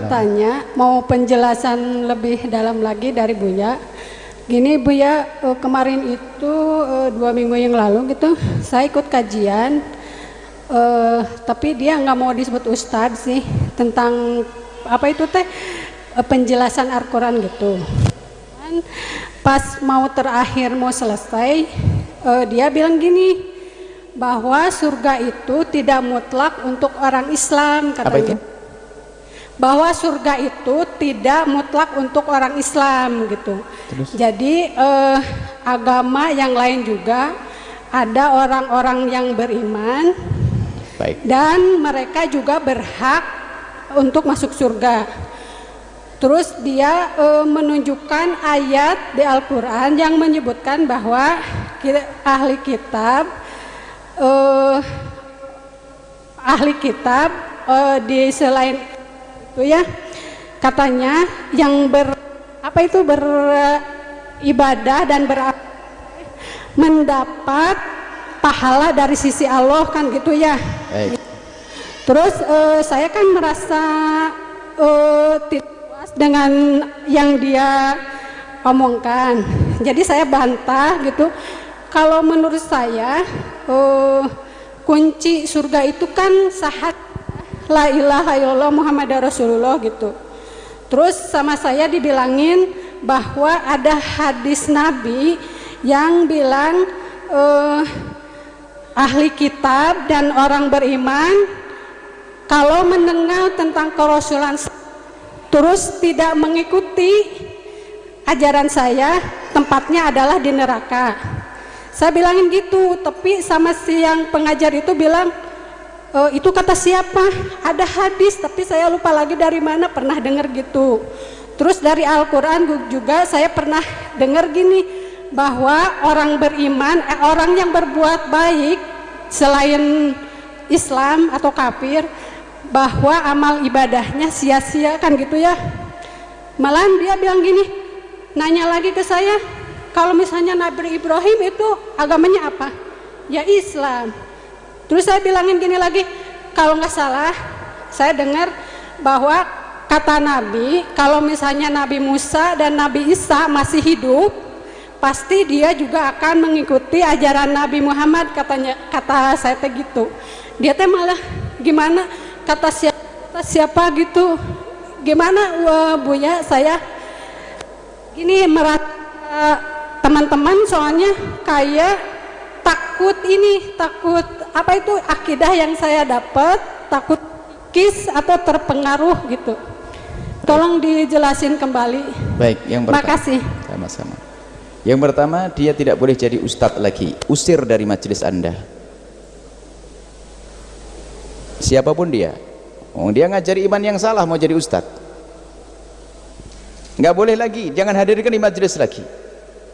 bertanya, mau penjelasan lebih dalam lagi dari Buya. Gini Buya, kemarin itu 2 minggu yang lalu gitu, saya ikut kajian, tapi dia nggak mau disebut ustadz sih, tentang apa itu teh penjelasan Al-Quran gitu. Pas mau terakhir mau selesai, dia bilang gini, bahwa surga itu tidak mutlak untuk orang Islam, katanya. Apa itu? Bahwa surga itu tidak mutlak untuk orang Islam gitu. Terus? Jadi agama yang lain juga ada orang-orang yang beriman. Baik. Dan mereka juga berhak untuk masuk surga. Terus dia menunjukkan ayat di Al-Quran yang menyebutkan bahwa ahli kitab di selain itu ya, katanya yang beribadah dan mendapat pahala dari sisi Allah kan gitu ya. Terus saya kan merasa tidak puas dengan yang dia omongkan, jadi saya bantah gitu. Kalau menurut saya kunci surga itu kan syahadat la ilaha illallah Muhammadar Rasulullah gitu. Terus sama saya dibilangin bahwa ada hadis Nabi yang bilang ahli kitab dan orang beriman kalau mendengar tentang kerasulan terus tidak mengikuti ajaran saya, tempatnya adalah di neraka. Saya bilangin gitu, tapi sama si yang pengajar itu bilang, itu kata siapa? Ada hadis, tapi saya lupa lagi dari mana, pernah dengar gitu. Terus dari Al-Quran juga saya pernah dengar gini, bahwa orang beriman, orang yang berbuat baik selain Islam atau kafir, bahwa amal ibadahnya sia-sia kan gitu ya. Malahan dia bilang gini, nanya lagi ke saya, kalau misalnya Nabi Ibrahim itu agamanya apa? Ya Islam. Terus saya bilangin gini lagi, kalau nggak salah saya dengar bahwa kata Nabi, kalau misalnya Nabi Musa dan Nabi Isa masih hidup, pasti dia juga akan mengikuti ajaran Nabi Muhammad, kata saya teh gitu. Dia teh malah gimana, kata siapa gitu, gimana Buya, saya gini merasa teman-teman soalnya kayak takut apa itu akidah yang saya dapat, takut kis atau terpengaruh gitu. Tolong dijelasin kembali. Baik, yang pertama. Makasih. Sama-sama. Yang pertama, dia tidak boleh jadi ustadz lagi, usir dari majelis Anda. Siapapun dia. Dia ngajari iman yang salah mau jadi ustadz. Nggak boleh lagi, jangan hadirkan di majelis lagi.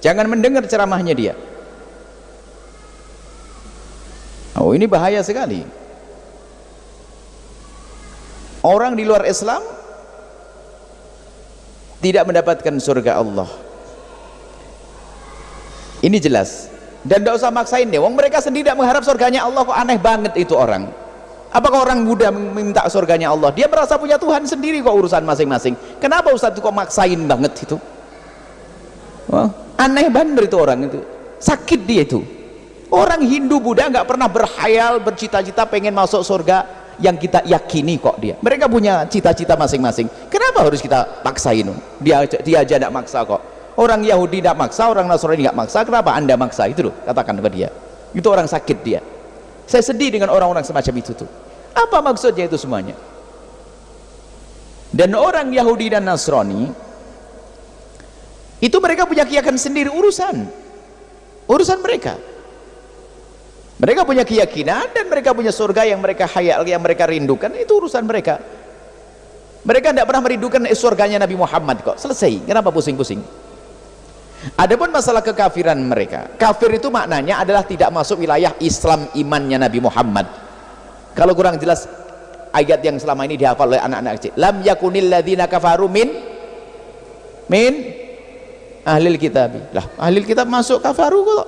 Jangan mendengar ceramahnya dia. Oh, ini bahaya sekali. Orang di luar Islam tidak mendapatkan surga Allah. Ini jelas. Dan tidak usah maksain deh. Wong mereka sendiri tidak mengharap surganya Allah, kok aneh banget itu orang. Apakah orang muda meminta surganya Allah? Dia merasa punya Tuhan sendiri kok, urusan masing-masing. Kenapa Ustaz itu kok maksain banget itu? Wah, aneh banget itu orang itu. Sakit dia itu. Orang Hindu Buddha nggak pernah berhayal, bercita-cita pengen masuk surga yang kita yakini kok dia. Mereka punya cita-cita masing-masing. Kenapa harus kita paksain? Dia aja tidak maksa kok. Orang Yahudi tidak maksa, orang Nasrani nggak maksa. Kenapa Anda maksa? Itu loh, katakan kepada dia. Itu orang sakit dia. Saya sedih dengan orang-orang semacam itu tuh. Apa maksudnya itu semuanya? Dan orang Yahudi dan Nasrani itu mereka punya keyakinan sendiri, urusan mereka. Mereka punya keyakinan dan mereka punya surga yang mereka hayal, yang mereka rindukan, itu urusan mereka. Mereka tidak pernah merindukan surganya Nabi Muhammad kok. Selesai. Kenapa pusing-pusing? Adapun masalah kekafiran mereka, kafir itu maknanya adalah tidak masuk wilayah Islam imannya Nabi Muhammad. Kalau kurang jelas ayat yang selama ini dihafal oleh anak-anak kecil, lam yakunil ladzina kafaru min ahlil kitab. Lah, ahlil kitab masuk kafaru kok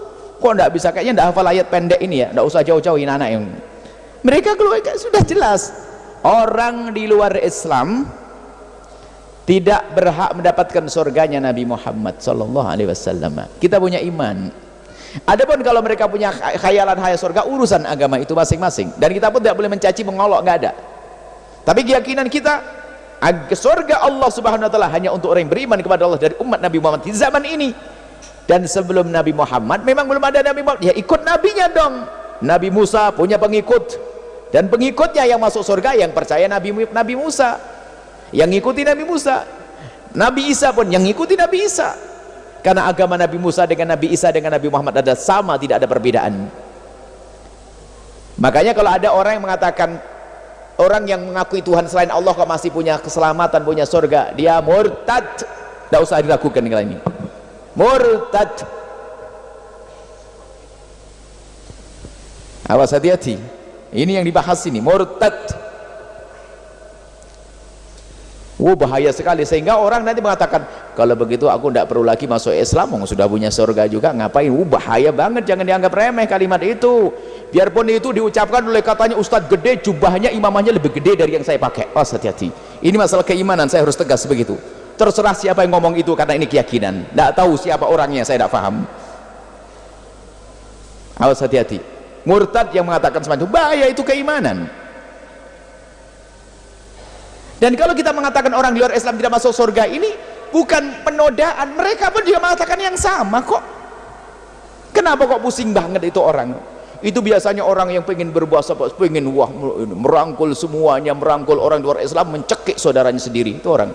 enggak bisa, kayaknya enggak hafal ayat pendek ini ya, enggak usah jauh-jauhin anak yang mereka keluar. Sudah jelas orang di luar Islam tidak berhak mendapatkan surganya Nabi Muhammad sallallahu alaihi wasallam. Kita punya iman. Adapun kalau mereka punya khayalan hayal surga, urusan agama itu masing-masing, dan kita pun tidak boleh mencaci mengolok, nggak ada. Tapi keyakinan kita surga Allah Subhanahu wa taala hanya untuk orang yang beriman kepada Allah dari umat Nabi Muhammad di zaman ini. Dan sebelum Nabi Muhammad memang belum ada Nabi Muhammad, ya ikut nabinya dong. Nabi Musa punya pengikut, dan pengikutnya yang masuk surga yang percaya Nabi Musa, yang ngikuti Nabi Musa. Nabi Isa pun yang ngikuti Nabi Isa, karena agama Nabi Musa dengan Nabi Isa dengan Nabi Muhammad ada sama, tidak ada perbedaan. Makanya kalau ada orang yang mengatakan orang yang mengakui Tuhan selain Allah kok masih punya keselamatan, punya surga, dia murtad. Tidak usah diragukan kali ini, murtad. Awas, hati-hati, ini yang dibahas ini, murtad. Bahaya sekali, sehingga orang nanti mengatakan kalau begitu aku tidak perlu lagi masuk Islam, sudah punya surga juga, ngapain. Bahaya banget, jangan dianggap remeh kalimat itu. Biarpun itu diucapkan oleh katanya ustadz gede, jubahnya imamahnya lebih gede dari yang saya pakai. Hati-hati, ini masalah keimanan, saya harus tegas begitu. Terserah siapa yang ngomong itu, karena ini keyakinan, tidak tahu siapa orangnya, saya tidak paham. Awas, hati-hati, murtad yang mengatakan semacam itu, bahaya, itu keimanan. Dan kalau kita mengatakan orang di luar Islam tidak masuk surga, ini bukan penodaan, mereka pun juga mengatakan yang sama kok. Kenapa kok pusing banget itu orang? Itu biasanya orang yang pengen berbuasa, pengen merangkul semuanya, merangkul orang di luar Islam, mencekik saudaranya sendiri, itu orang.